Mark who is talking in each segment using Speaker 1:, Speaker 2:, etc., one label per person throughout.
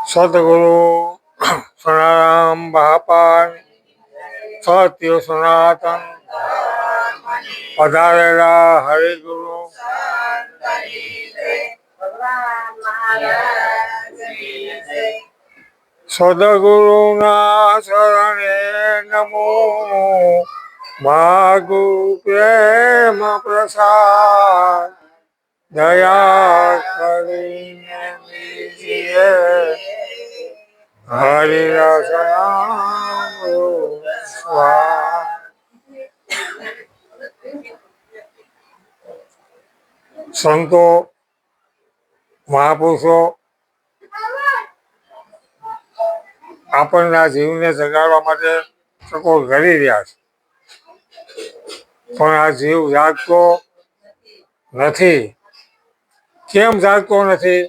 Speaker 1: સદગુરુ સનારામ બાપા સત્ય સનાતન પધારેલા હરિગુરુ સદગુરુના શરણે નમો માગુ પ્રેમ પ્રસાદ દયા કરીને દીજીએ હરિરસના સ્વા સંતો મહાપુરુષો આપણના જીવને જગાડવા માટે સકોલ કરી રહ્યા છે, પણ આ જીવ જાગતો નથી. કેમ જાગતો નથી?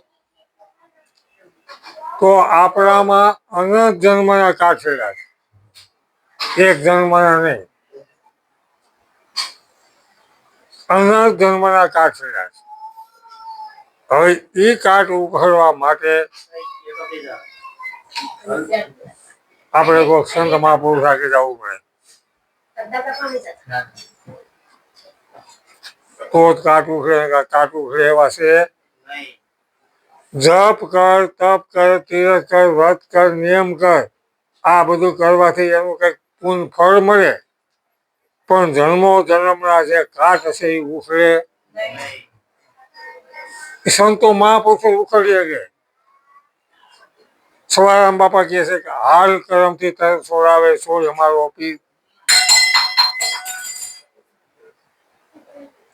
Speaker 1: તો આપણામાં અનંત જન્મના કાઠેડા છે, એક જન્મના નહીં, અનંત જન્મના કાઠેડા છે. હવે એ કાઠ ઉખડવા માટે આપણે કોઈ સંત મહાપુરુષ આગળ જવું પડે, તો જ કાઠ ઉખડે. કાઠ ઉખડે એવા છે જપ કર, તપ કર, તીરથ કર, વ્રત કર, નિયમ કર, આ બધું કરવાથી એનું કંઈક પૂર્ણ ફળ મળે, પણ જન્મો જન્મના જે કાઠ હશે એ ઉખડે. સંતો મહાપુરુષો ઉખડીએ કે સવારામ બાપા કહે છે કે હાલ કરમથી તર છોડાવે છોડ અમારો પીર.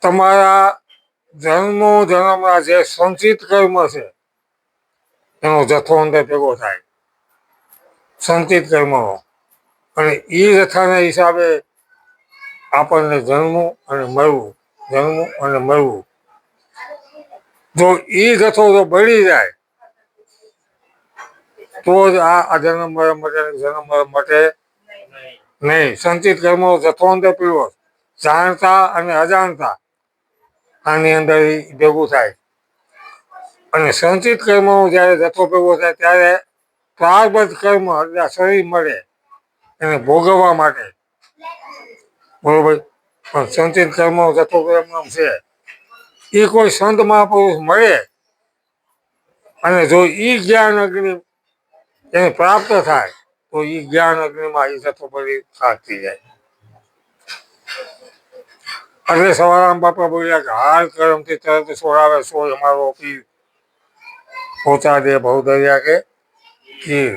Speaker 1: તમારા જન્મો જન્મના જે સંચિત કર્મ છે એનો જથ્થો અંદર ભેગો થાય, સંચિત કર્મો, અને એ જથ્થાના હિસાબે આપણને જન્મવું અને મળવું, જન્મવું અને મળવું. જો એ જથ્થો જો બળી જાય તો જ આ જન્મ માટે નહીં. સંચિત કર્મો જથ્થો અંદર પીવો, જાણતા અને અજાણતા આની અંદર ભેગું થાય. અને સંચિત કર્મો જ્યારે જથ્થો ભેગો થાય ત્યારે પ્રારબ્ધ કર્મ એટલે શરીર મળે એને ભોગવવા માટે, બરોબર. પણ સંચિત કર્મો જથ્થો એમનો છે, એ કોઈ સંત મહાપુરુષ મળે અને જો એ જ્ઞાન અગ્નિ એને પ્રાપ્ત થાય તો એ જ્ઞાન અગ્નિમાં એ જથ્થો બધી ખાક થઈ જાય. એટલે સવારામ બાપા બોલ્યા કે હાલ કરમથી તરત છોડાવે છોડ અમારો પીર, પહોંચા દે બહુ દરિયા કે પીર.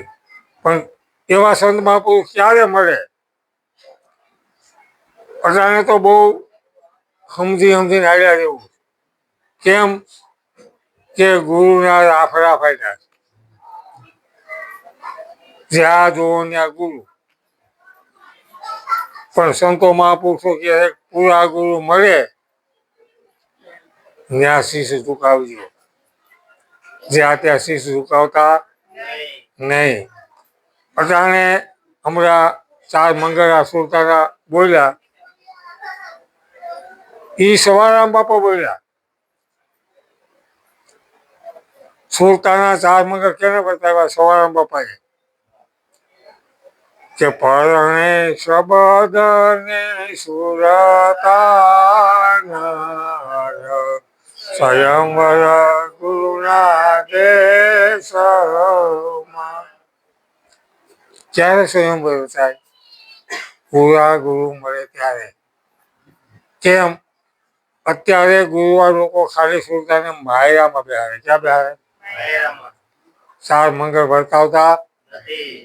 Speaker 1: પણ એવા સંત મહાપુરુષ ક્યારે મળે? અટાણે તો બહુ સમજીને હાલ્યા જેવું. કેમ કે ગુરુના આફડા ફાટ્યા, જ્યાં જોવો ત્યાં ગુરુ. પણ સંતો મહાપુરુષો કહે પૂરા ગુરુ મળે ત્યાં શીશ ઝુકાવજો, જ્યાં ત્યાં શીશ ઝુકાવતા નહીં. અટાણે હમણાં ચાર મંગળા સુરતાના બોલ્યા, એ સવારામ બાપા બોલ્યા. સુરતાના ચાર મંગળ કેને બતાવ્યા? સવારામ બાપાએ કે પરણે શબદ ને સુરતાના સ્વયંવર ગુરુના દેશમાં. ક્યારે સ્વયંવર થાય? પૂરા ગુરુ મળે ત્યારે. કેમ? અત્યારે ગુરુવાર લોકો ખાલી સુરતાને માયરામાં બેહારે. ક્યાં બેહારે? ચાર મંગળ વર્તાવતા નથી.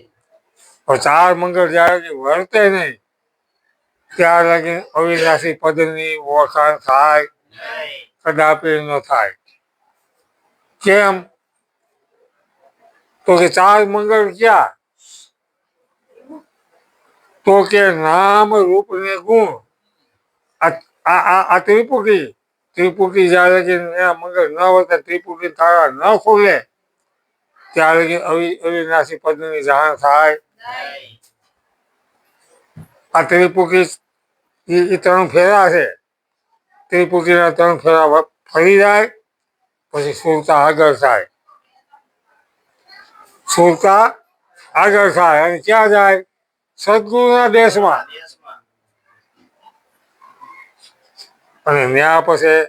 Speaker 1: ચાર મંગળ જ્યારે વર્તે નહીં ત્યાં લગી અવિનાશી પદની ઓળખાણ થાય? કદાપી ન થાય. કેમ? તો કે ચાર મંગળ ક્યાં? તો કે નામ રૂપ ને ગુણ. આ ત્રિપુટી જ્યારે મંગળ ન વર્તે, ત્રિપુટી તારા ન ખુલે ત્યારે અવિનાશી પદની જાણ થાય. આ ત્રિપુટી એ ત્રણ ફેરા છે. ત્રિપુટીના ત્રણ ફેરા ફરી જાય પછી સુરતા આગળ થાય. સુરતા આગળ થાય અને ક્યાં જાય? સદગુરુના દેશમાં. અને ત્યાં પછી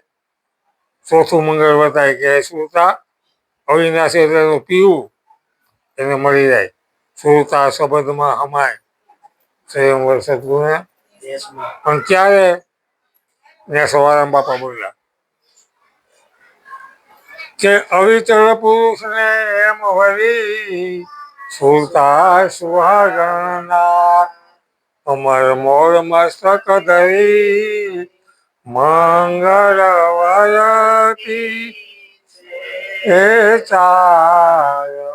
Speaker 1: ચોથું મંગળ બતાય કે સુરતા અવિનાશી એટલે એનું પીવું એને મળી જાય. સુરતા શબ્દમાં હમાય સ્વયંવર સદગુરુના પણ ક્યારે? ત્યાં સવારામ બાપા બોલ્યા કે અવિચળ પુરુષને એમ વળી સુરતા સુહાગણના અમર મોર મસ્તક ધરી મંગળ વરતી એ ચાય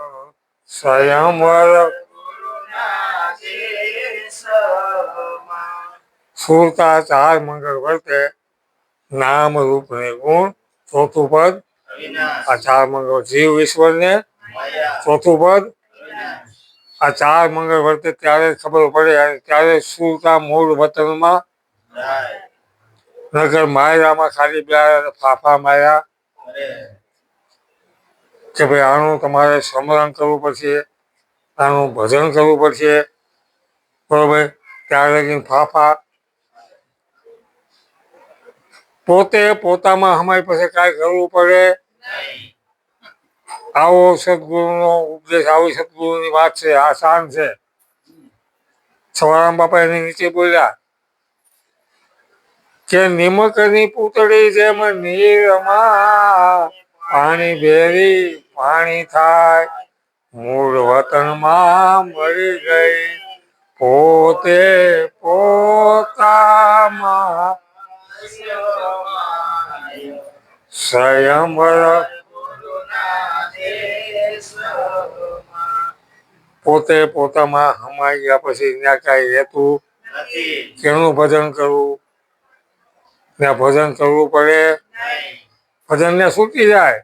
Speaker 1: સ્વયંવર સુરતા ચાર મંગળ વર્તે નામ રૂપ ને ગુણ. ચોથું પદ આ ચાર મંગળ જીવ ઈશ્વર ને. ચોથું પદ આ ચાર મંગળ વર્તે ત્યારે ખબર પડે ત્યારે સુરતા મૂળ વતનમાં નગર માયરામાં ખાલી બે ફાફા માર્યા કે ભાઈ આનું તમારે સ્મરણ કરવું પડશે, આનું ભજન કરવું પડશે, બરોબર. ત્યારે લગીને ફાફા પોતે પોતામાં હમાય પછી કાંઈ કરવું પડે. આવો સદગુરુનો ઉપદેશ, આવી સદગુરુની વાત છે. આ શાન છે. સવારામ બાપા એની નીચે બોલ્યા કે નિમકની પૂતળી જેમ નીરમાં પાણી ભેરી પાણી થાય મૂળ વતનમાં મળી ગઈ પોતે પોતામાં સ્વયંવર પોતે પોતામાં હમાઈ ગયા પછી ત્યાં કાંઈ રહેતું કેનું ભજન કરવું? ત્યાં ભજન કરવું પડે. ભજન ને છૂટી જાય.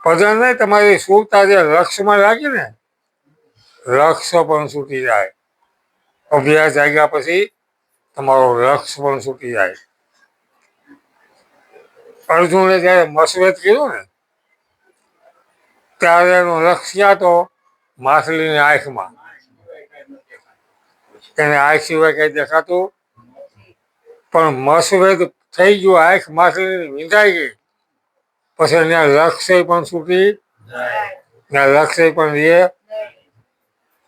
Speaker 1: ભજન નહીં, તમારી સુરતા જે લક્ષ્યમાં લાગી ને લક્ષ્ય પણ છૂટી જાય. અભ્યાસ જાગ્યા પછી તમારો લક્ષ્ય પણ છૂટી જાય. અર્જુને જયારે મસવેદ કર્યું ને ત્યારે એનું લક્ષ્ય તો માછલીની આંખમાં. એને આંખ સિવાય કઈ દેખાતું પણ મસવેદ થઈ ગયું, આંખ માછલીની વિંધાઈ ગઈ પછી ત્યાં લક્ષ્ય પણ છૂટી ત્યાં લક્ષ્ય પણ રહે.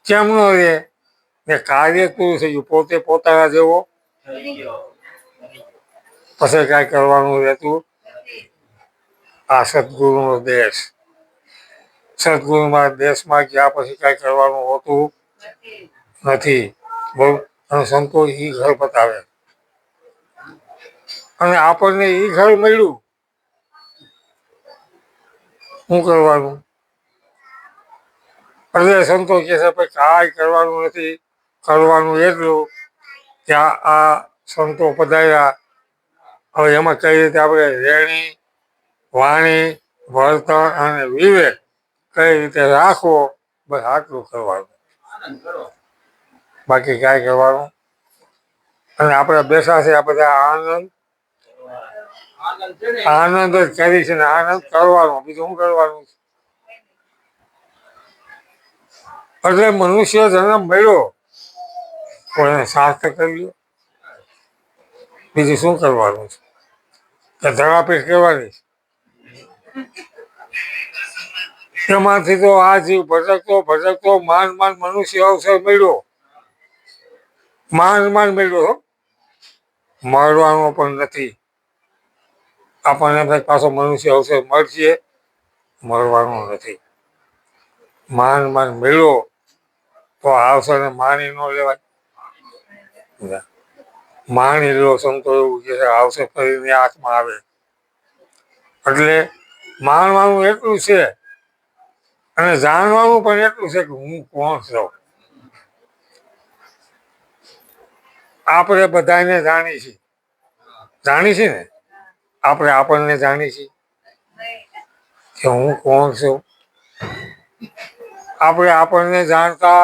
Speaker 1: કેમ ન રહે? ને કાર્ય પૂરું થઈ ગયું, પોતે પોતાના જેવો પછી કાંઈ કરવાનું રહેતું. આ સદગુરુનો દેશ. સદગુરુમાં દેશમાં ગયા પછી કાંઈ કરવાનું હોતું નથી. બહુ સંતો ઈ ઘર બતાવે અને આપણને ઈ ઘર મળ્યું. શું કરવાનું? એટલે સંતો કહે છે ભાઈ કાંઈ કરવાનું નથી, કરવાનું એટલું કે આ સંતો પધાર્યા. હવે એમાં કઈ રીતે આપણે રેણી વાણી વર્તન અને વિવેક કઈ રીતે રાખવો, બસ આટલું કરવાનું, બાકી કાંઈ કરવાનું. અને આપણે બેઠા છે આ બધા આનંદ આનંદ જ કરી છે ને આનંદ કરવાનો, બીજું શું કરવાનું? એટલે મનુષ્ય જન્મ મળ્યો તો એને સાર્થક કરી લ્યો. બીજું શું કરવાનું છે? કે ધરાપીઠ કરવાની? એમાંથી તો આ જીવ ભટકતો ભટકતો માંડ માંડ મનુષ્ય અવસર મળ્યો. માંડ માંડ મળ્યો. મળવાનો પણ નથી. આપણને પાછો મનુષ્ય અવસર મળશે, મળવાનો નથી. માંડ માંડ મળ્યો તો આ અવસરને માણી ન લેવાય. માણી લો. સંતો એવું કે આવશે ફરીને હાથમાં આવે. એટલે માણવાનું એટલું છે અને જાણવાનું પણ એટલું છે કે હું કોણ છું. આપણે બધાને જાણી છીએ ને, આપણે આપણને જાણી છીએ કે હું કોણ છું. આપણે આપણને જાણતા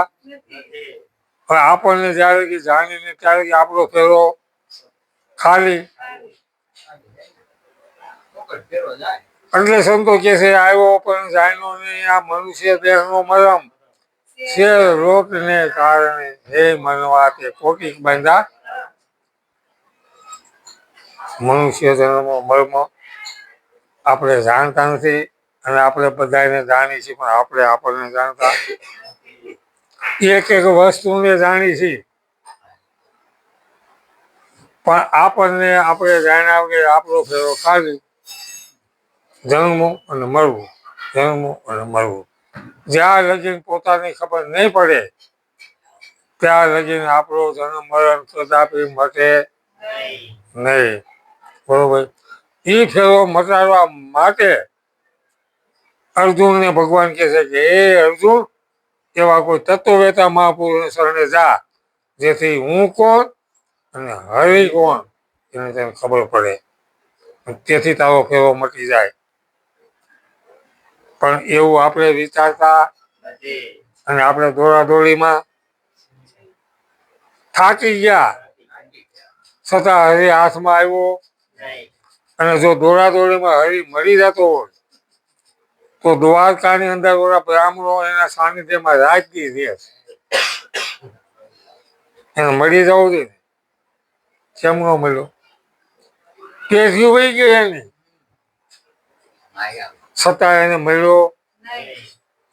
Speaker 1: આપણને જયારે કે જાણીને ત્યારે આપણો ફેરો ખાલી. એટલે સંતો કે છે આવ્યો પણ જાણ્યો નહીં આ મનુષ્ય દેહનો મરમ છે રોગને કારણે હે મનવા તે કોટિક બાંધા મનુષ્ય જન્મનો મર્મ આપણે જાણતા નથી અને આપણે બધાને જાણી છીએ પણ આપણે આપણને જાણતા એક એક વસ્તુને જાણી છીએ પણ આપણને આપણે જાણ્યા વગર આપણો ફેરો ખાલી જન્મવું અને મરવું જન્મવું અને મરવું જ્યાં લગીન પોતાની ખબર નહીં પડે ત્યાં લગીન આપણો જન્મ મરણ કદાપી મટે નહીં બરોબર એ ફેરો મટાડવા માટે અર્જુનને ભગવાન કહે છે કે એ અર્જુન એવા કોઈ તત્વવેતા મહાપુરુષને શરણે જા જેથી હું કોણ અને હરિ કોણ એને તને ખબર પડે તેથી તારો ફેરો મટી જાય પણ એવું આપણે વિચારતા અને આપણે દોડાદોડીમાં થાકી ગયા છતાં હરિ હાથમાં આવ્યો અને જો દોડાદોડીમાં હરિ મળી જતો હોય તો દ્વારકાની અંદર ઓલા બ્રાહ્મણો એના સાનિધ્યમાં રાજકી રહે એને મળી જવું જોઈએ કેમ ન મળ્યો પેઢી વહી ગઈ એની છતાં એને મળ્યો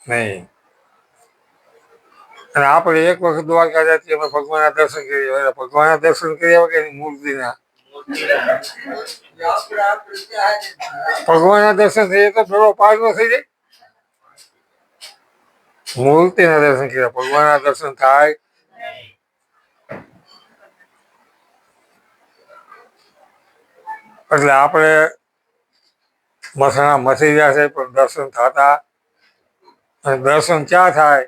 Speaker 1: નહીં અને આપણે એક વખત દ્વારકા જતી અમે ભગવાનના દર્શન કરીએ ભગવાનના દર્શન કર્યા વગર એની મૂર્તિના ભગવાનના દર્શન થઈએ તો થોડો પાર ન થઈ જાય મૂર્તિના દર્શન કર્યા ભગવાનના દર્શન થાય એટલે આપણે મસણા મસી ગયા છે પણ દર્શન થતા અને દર્શન ક્યાં થાય